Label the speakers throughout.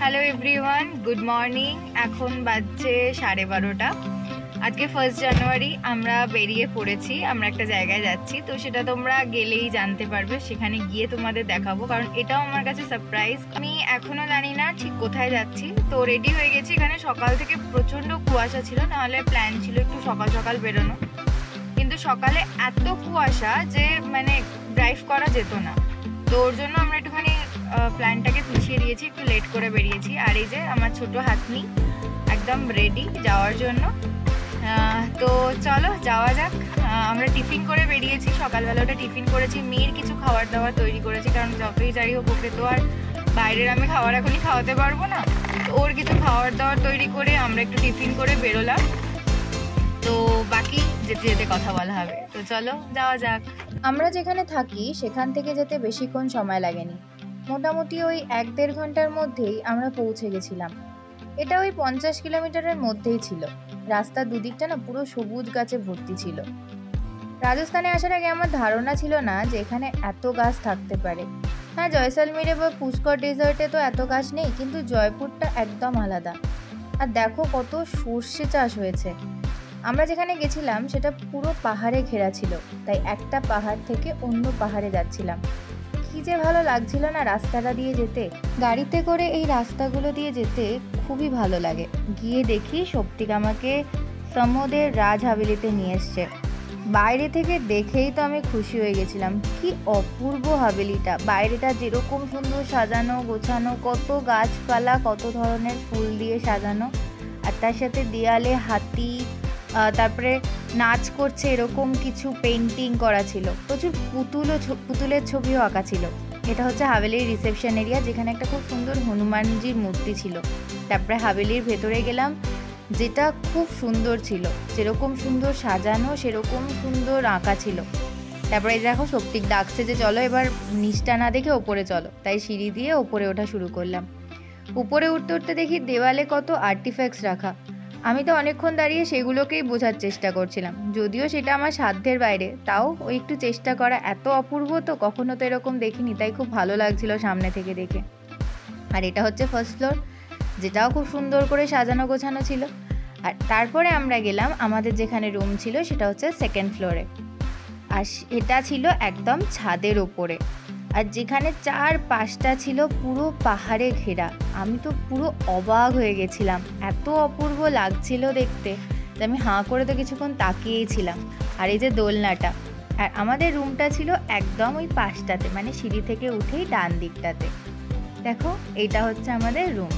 Speaker 1: Hello everyone, good morning. এখন বাজছে 12:30। আজকে 1 জানুয়ারি। আমরা বেরিয়ে পড়েছি, আমরা একটা জায়গায় যাচ্ছি, তো সেটা তোমরা গেলেই জানতে পারবে, সেখানে গিয়ে তোমাদের দেখাবো, কারণ এটাও আমার কাছে সারপ্রাইজ। আমি এখনো জানি না ঠিক কোথায় যাচ্ছি। তো রেডি হয়ে গেছি। এখানে সকাল থেকে প্রচণ্ড কুয়াশা ছিল, নাহলে প্ল্যান ছিল একটু সকাল সকাল বেরোনো, কিন্তু সকালে এত কুয়াশা যে মানে ড্রাইভ করা যেত না। তো ওর জন্য আমরা একটুখানি প্ল্যানটাকে পিছিয়ে দিয়েছি, একটু লেট করে বেরিয়েছি। আর এই যে আমার ছোট হাতনি একদম রেডি যাওয়ার জন্য। তো চলো যাওয়া যাক। আমরা টিফিন করে বেরিয়েছি, সকালবেলাটা টিফিন করেছি, মেয়ের কিছু খাবার দাবার তৈরি করেছি, কারণ যতই যাই হোক ওকে তো আর বাইরের আমি খাবার এখনই খাওয়াতে পারবো না। তো ওর কিছু খাবার দাবার তৈরি করে আমরা একটু টিফিন করে বেরোলাম। তো বাকি যেতে যেতে কথা বলা হবে, তো চলো যাওয়া যাক।
Speaker 2: আমরা যেখানে থাকি সেখান থেকে যেতে বেশিক্ষণ সময় লাগেনি, মোটামুটি ওই 1-1.5 ঘন্টার মধ্যেই আমরা পৌঁছে গেছিলাম। এটা ওই 50 কিলোমিটারের মধ্যেই ছিল। রাস্তার দুদিকটা না পুরো সবুজ গাছে ভর্তি ছিল। রাজস্থানে আসার আগে আমার ধারণা ছিল না যে এখানে এত গাছ থাকতে পারে। হ্যাঁ, জয়সলমীরে বা পুষ্কর ডেজার্টে তো এত গাছ নেই, কিন্তু জয়পুরটা একদম আলাদা। আর দেখো কত সর্ষে চাষ হয়েছে। আমরা যেখানে গেছিলাম সেটা পুরো পাহাড়ে ঘেরা ছিল, তাই একটা পাহাড় থেকে অন্য পাহাড়ে যাচ্ছিলাম। কি যে ভালো লাগছিল না রাস্তাটা দিয়ে যেতে। গাড়িতে করে এই রাস্তাগুলো দিয়ে যেতে খুবই ভালো লাগে। গিয়ে দেখি সপ্তিক আমাকে সমুদ্রের রাজ হাভেলিতে নিয়ে এসছে। বাইরে থেকে দেখেই তো আমি খুশি হয়ে গেছিলাম। কি অপূর্ব হাভেলিটা! বাইরেটা যেরকম সুন্দর সাজানো গোছানো, কত গাছপালা, কত ধরনের ফুল দিয়ে সাজানো, আর তার সাথে দেয়ালে হাতি, তারপরে নাচ করছে এরকম কিছু পেন্টিং করা ছিল, প্রচুর পুতুলের ছবিও আঁকা ছিল। এটা হচ্ছে হাভেলির রিসেপশন এরিয়া, যেখানে একটা খুব সুন্দর হনুমানজির মূর্তি ছিল। তারপরে হাভেলির ভেতরে গেলাম, যেটা খুব সুন্দর ছিল, যেরকম সুন্দর সাজানো সেরকম সুন্দর আঁকা ছিল। তারপরে দেখো সপ্তিক ডাকছে যে চলো এবার নিচটা না দেখে ওপরে চলো, তাই সিঁড়ি দিয়ে ওপরে ওঠা শুরু করলাম। উপরে উঠতে উঠতে দেখি দেওয়ালে কত আর্টিফ্যাক্টস রাখা। আমি তো অনেকক্ষণ দাঁড়িয়ে সেগুলোকেই বোঝার চেষ্টা করছিলাম, যদিও সেটা আমার সাধ্যের বাইরে, তাও ওই একটু চেষ্টা করা। এত অপূর্ব তো কখনো তো এরকম দেখিনি, তাই খুব ভালো লাগছিল সামনে থেকে দেখে। আর এটা হচ্ছে ফার্স্ট ফ্লোর, যেটাও খুব সুন্দর করে সাজানো গোছানো ছিল। আর তারপরে আমরা গেলাম আমাদের যেখানে রুম ছিল, সেটা হচ্ছে সেকেন্ড ফ্লোরে। আর এটা ছিল একদম ছাদের ওপরে, আর যেখানে 4-5টা ছিল পুরো পাহাড়ে ঘেরা। আমি তো পুরো অবাক হয়ে গেছিলাম, এত অপূর্ব লাগছিল দেখতে যে আমি হাঁ করে তো কিছুক্ষণ তাকিয়েই ছিলাম। আর এই যে দোলনাটা, আর আমাদের রুমটা ছিল একদম ওই 5টাতে, মানে সিঁড়ি থেকে উঠেই ডান দিকটাতে। দেখো এইটা হচ্ছে আমাদের রুম,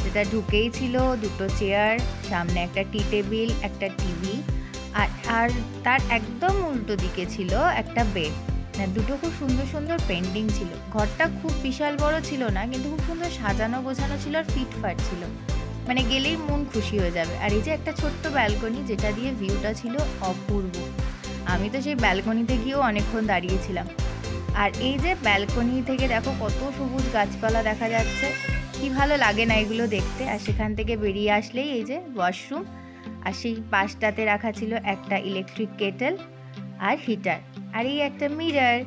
Speaker 2: যেটা ঢুকেই ছিল 2টো চেয়ার, সামনে একটা টি টেবিল, একটা টিভি, আর তার একদম উল্টো দিকে ছিল একটা বেড। দুটো খুব সুন্দর সুন্দর পেন্টিং ছিল। ঘরটা খুব বিশাল বড় ছিল না, কিন্তু খুব সুন্দর সাজানো গোছানো ছিল, আর ফিটফাট ছিল, মানে গেলেই মন খুশি হয়ে যাবে। আর এই যে একটা ছোট্ট ব্যালকনি, যেটা দিয়ে ভিউটা ছিল অপূর্ব। আমি তো সেই ব্যালকনিতে গিয়েও অনেকক্ষণ দাঁড়িয়েছিলাম। আর এই যে ব্যালকনি থেকে দেখো কত সবুজ গাছপালা দেখা যাচ্ছে, কি ভালো লাগে না এগুলো দেখতে। আর সেখান থেকে বেরিয়ে আসলেই এই যে ওয়াশরুম, আর সেই পাশটাতে রাখা ছিল একটা ইলেকট্রিক কেটেল আর হিটার, আর এই একটা মিরর।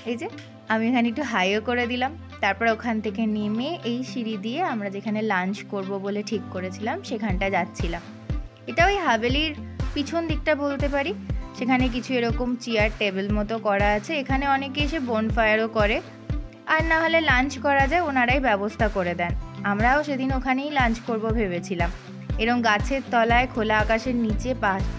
Speaker 2: এই যে আমি এখানে একটু হাইও করে দিলাম। তারপর ওখান থেকে নেমে এই সিঁড়ি দিয়ে আমরা যেখানে লাঞ্চ করব বলে ঠিক করেছিলাম সেখানটা যাচ্ছিলাম। এটা ওই হাভেলির পিছন দিকটা বলতে পারি। সেখানে কিছু এরকম চেয়ার টেবিল মতো করা আছে, এখানে অনেকে এসে বনফায়ারও করে, আর না হলে লাঞ্চ করা যায়, ওনারাই ব্যবস্থা করে দেন। আমরাও সেদিন ওখানেই লাঞ্চ করব ভেবেছিলাম। এরকম গাছের তলায় খোলা আকাশের নিচে,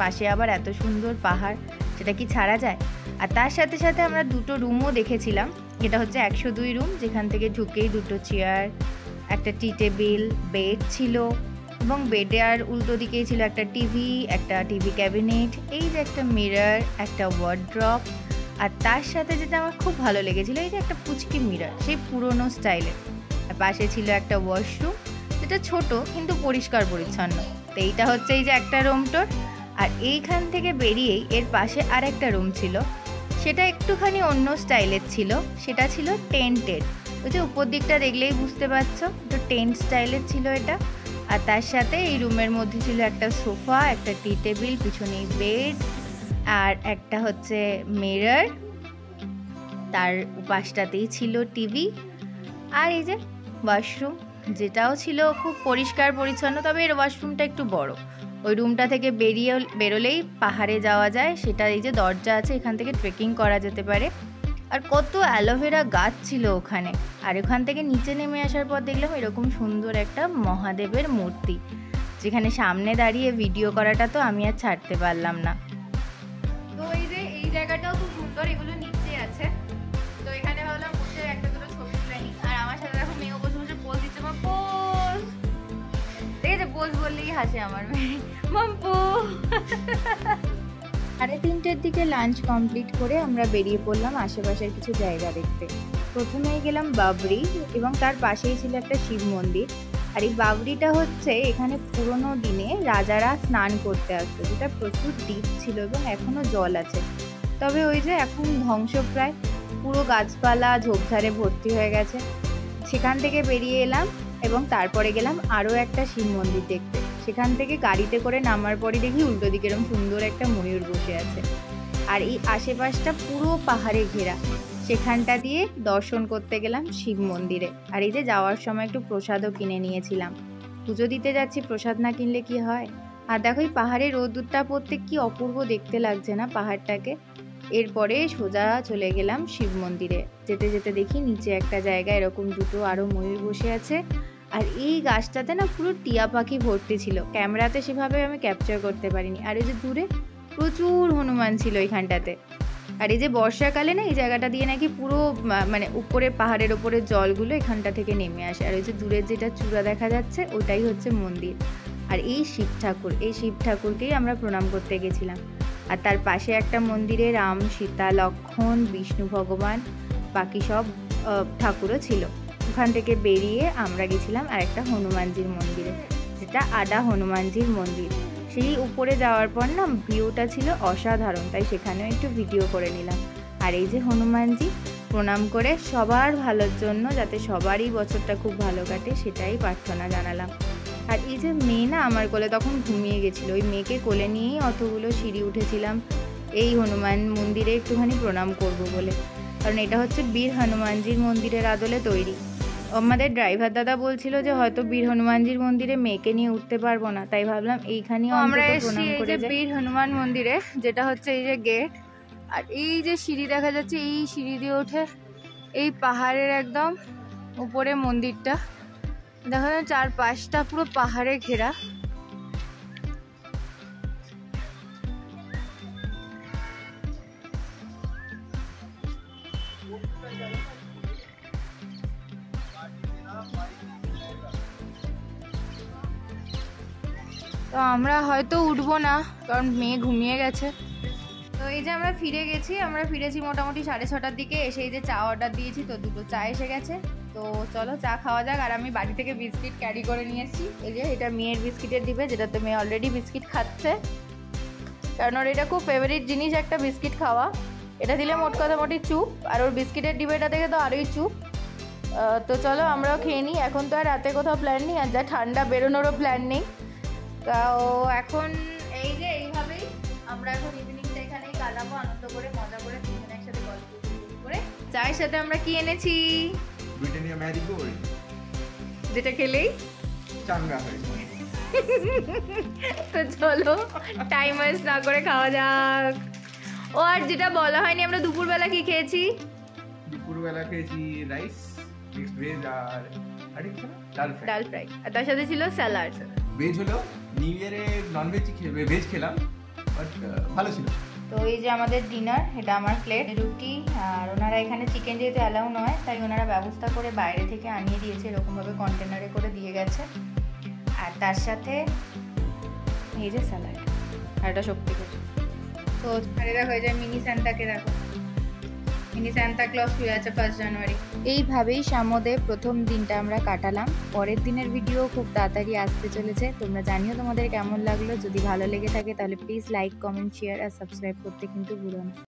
Speaker 2: পাশে আবার এত সুন্দর পাহাড়, সেটা কি ছাড়া যায়। আর তার সাথে সাথে আমরা 2টো রুমও দেখেছিলাম। এটা হচ্ছে 102 রুম, যেখান থেকে ঢুকেই 2টো চেয়ার, একটা টি টেবিল, বেড ছিল, এবং বেডে আর উল্টো দিকেই ছিল একটা টিভি, একটা টিভি ক্যাবিনেট, এই যে একটা মিরর, একটা ওয়ার্ড্রপ, আর তার সাথে যেটা আমার খুব ভালো লেগেছিল, এই যে একটা পুচকি মিরর, সেই পুরনো স্টাইলের। আর পাশে ছিল একটা ওয়াশরুম, যেটা ছোট কিন্তু পরিষ্কার পরিচ্ছন্ন। তো এইটা হচ্ছে এই যে একটা রুমটোর। আর এইখান থেকে বেরিয়েই এর পাশে আর একটা রুম ছিল, সেটা একটুখানি অন্য স্টাইলের ছিল, সেটা ছিল টেন্টেড। ওই যে উপর দিকটা দেখলেই বুঝতে পারছো, তো টেন্ট স্টাইলের ছিল এটা। আর তার সাথে এই রুমের মধ্যে ছিল একটা সোফা, একটা টি টেবিল, পিছনেই বেড, আর একটা হচ্ছে মিরর, তার পাশটাতেই ছিল টিভি, আর এই যে ওয়াশরুম। যেটাও ছিল খুব পরিষ্কার পরিচ্ছন্ন, তবে এর ওয়াশরুমটা একটু বড়। ওই রুমটা থেকে বেরোলেই পাহাড়ে যাওয়া যায়, সেটা এই যে দরজা আছে, এখান থেকে ট্রেকিং করা যেতে পারে। আর কত অ্যালোভেরা গাছ ছিল ওখানে। আর ওখান থেকে নিচে নেমে আসার পর দেখলাম এরকম সুন্দর একটা মহাদেবের মূর্তি, যেখানে সামনে দাঁড়িয়ে ভিডিও করাটা তো আমি আর ছাড়তে পারলাম না। তো এই যে এই জায়গাটাও খুব সুন্দর, এগুলো নিচে আছে। তো এখানে ভাবলাম বসে একটা দুটো ছবি তুলে নিই। আর আমার সাথে দেখো মেয়েও বসে বসে পোজ দিচ্ছে। আমার পোজ, ঠিক আছে, পোজ বললেই হাসে আমার মেয়ে। মাম্পু। 3:30টার দিকে লাঞ্চ কমপ্লিট করে আমরা বেরিয়ে পড়লাম আশেপাশের কিছু জায়গা দেখতে। প্রথমেই গেলাম বাবরি, এবং তার পাশেই ছিল একটা শিব মন্দির। আর এই বাবরিটা হচ্ছে এখানে পুরোনো দিনে রাজারা স্নান করতে আসতো, যেটা প্রচুর ডিপ ছিল এবং এখনো জল আছে। তবে ওই যে এখন ধ্বংসপ্রায়, পুরো গাছপালা ঝোপঝাড়ে ভর্তি হয়ে গেছে। সেখান থেকে বেরিয়ে এলাম এবং তারপরে গেলাম আরও একটা শিব মন্দির দেখতে। সেখান থেকে গাড়িতে করে নামার পরে দেখি উল্টো দিকে এরকম সুন্দর একটা ময়ূর বসে আছে। আর এই আশেপাশটা পুরো পাহাড়ে ঘেরা। সেখানটা দিয়ে দর্শন করতে গেলাম শিব মন্দিরে। আর এই যে যাওয়ার সময় একটু প্রসাদও কিনে নিয়েছিলাম। পুজো দিতে যাচ্ছি, প্রসাদ না কিনলে কি হয়। আর দেখো এই পাহাড়ে রোদটা পড়তে কি অপূর্ব দেখতে লাগছে না পাহাড়টাকে। এরপরে সোজা চলে গেলাম শিব মন্দিরে। যেতে যেতে দেখি নিচে একটা জায়গায় এরকম দুটো আরও ময়ূর বসে আছে। আর এই গাছটাতে না পুরো টিয়া পাখি ভর্তি ছিল, ক্যামেরাতে সেভাবে আমি ক্যাপচার করতে পারিনি। আর এই যে দূরে প্রচুর হনুমান ছিল এইখানটাতে। আর এই যে বর্ষাকালে না এই জায়গাটা দিয়ে নাকি পুরো মানে উপরে পাহাড়ের ওপরে জলগুলো এখানটা থেকে নেমে আসে। আর ওই যে দূরের যেটা চূড়া দেখা যাচ্ছে ওটাই হচ্ছে মন্দির। আর এই শিব ঠাকুরকেই আমরা প্রণাম করতে গেছিলাম। আর তার পাশে একটা মন্দিরে রাম, সীতা, লক্ষ্মণ, বিষ্ণু ভগবান, বাকি সব ঠাকুরও ছিল। ওখান থেকে বেরিয়ে আমরা গেছিলাম আর একটা হনুমানজির মন্দিরে, যেটা আডা হনুমানজির মন্দির। সেই উপরে যাওয়ার পর না ভিউটা ছিল অসাধারণ, তাই সেখানেও একটু ভিডিও করে নিলাম। আর এই যে হনুমানজি, প্রণাম করে সবার ভালোর জন্য, যাতে সবারই বছরটা খুব ভালো কাটে সেটাই প্রার্থনা জানালাম। আর এই যে মেয়ে না আমার কোলে তখন ঘুমিয়ে গেছিলো, ওই মেয়েকে কোলে নিয়েই অতগুলো সিঁড়ি উঠেছিলাম এই হনুমান মন্দিরে একটুখানি প্রণাম করব বলে। কারণ এটা হচ্ছে বীর হনুমানজির মন্দিরের আদলে তৈরি। আমাদের ড্রাইভার দাদা বলছিল যে হয়তো বীর হনুমানজির মন্দিরে মেয়েকে নিয়ে উঠতে পারবো না, তাই ভাবলাম এইখানেও আমরা প্রণাম করে যাই। বীর হনুমান মন্দিরে, যেটা হচ্ছে এই যে গেট, আর এই যে সিঁড়ি দেখা যাচ্ছে, এই সিঁড়ি দিয়ে ওঠে এই পাহাড়ের একদম উপরে মন্দিরটা। দেখা যায় চারপাশটা পুরো পাহাড়ে ঘেরা। তো আমরা হয়তো উঠবো না, কারণ মেয়ে ঘুমিয়ে গেছে। তো এই যে আমরা ফিরেছি মোটামুটি 6:30টার দিকে। এসে এই যে চা অর্ডার দিয়েছি, তো দুটো চা এসে গেছে। তো চলো চা খাওয়া যাক। আর আমি বাড়ি থেকে বিস্কিট ক্যারি করে নিয়েছি। এই যে এটা মেয়ের বিস্কিটের ডিবে, যেটাতে মেয়ে অলরেডি বিস্কিট খাচ্ছে, কারণ ওর এটা খুব ফেভারিট জিনিস একটা বিস্কিট খাওয়া। এটা দিলে মোট কথা মোটি চুপ, আর ওর বিস্কিটের ডিবেটা থেকে তো আরোই চুপ। তো চলো আমরাও খেয়ে নিই। এখন তো আর রাতে কোথাও প্ল্যান নেই, আর যা ঠান্ডা বেরোনোরও প্ল্যান নেই। তাও এখন এই যে এইভাবেই আমরা এখন ইভিনিংটা এখানেই কাটাবো, আনন্দ করে মজা করে তিনজন একসাথে গল্প করে। চায়ের সাথে আমরা কি এনেছি?
Speaker 3: ব্রিটানিয়া ম্যারিগোল্ড,
Speaker 2: যেটা খেলেই
Speaker 3: চাঙ্গা হয়।
Speaker 2: তো চলো টাইম ওয়েস্ট না করে খাওয়া যাক। ও আর যেটা বলা হয়নি, আমরা দুপুরবেলা কি খেয়েছি?
Speaker 3: দুপুরবেলা খেয়েছি রাইস, মিক্সড ভেজ আর ডাল ফ্রাই।
Speaker 2: আর তার সাথে ছিল স্যালাড।
Speaker 3: ভেজ হলো, নিউ ইয়ারে নন ভেজ খেলাম, বাট ভালো ছিল।
Speaker 2: তো এই যে আমাদের ডিনার, এটা আমার প্লেট, রুটি। আর ওনারা এখানে চিকেন যেহেতু অ্যালাউ নয়, তাই ওনারা ব্যবস্থা করে বাইরে থেকে আনিয়ে দিয়েছে, এরকমভাবে কন্টেনারে করে দিয়ে গেছে। আর তার সাথে এই যে স্যালাড, আর এটা শক্তি কিছু। তো আরে দেখো এই যে মিনি সান্তাকে দেখো, মিনি সান্তা ক্লজ শুয়ে আছে 1 জানুয়ারি। এইভাবেই সামোদের প্রথম দিনটা আমরা কাটালাম। পরের দিনের ভিডিও খুব তাড়াতাড়ি আসতে চলেছে। তোমরা জানিও তোমাদের কেমন লাগলো। যদি ভালো লেগে থাকে তাহলে প্লিজ লাইক, কমেন্ট, শেয়ার আর সাবস্ক্রাইব করতে কিন্তু ভুলো না।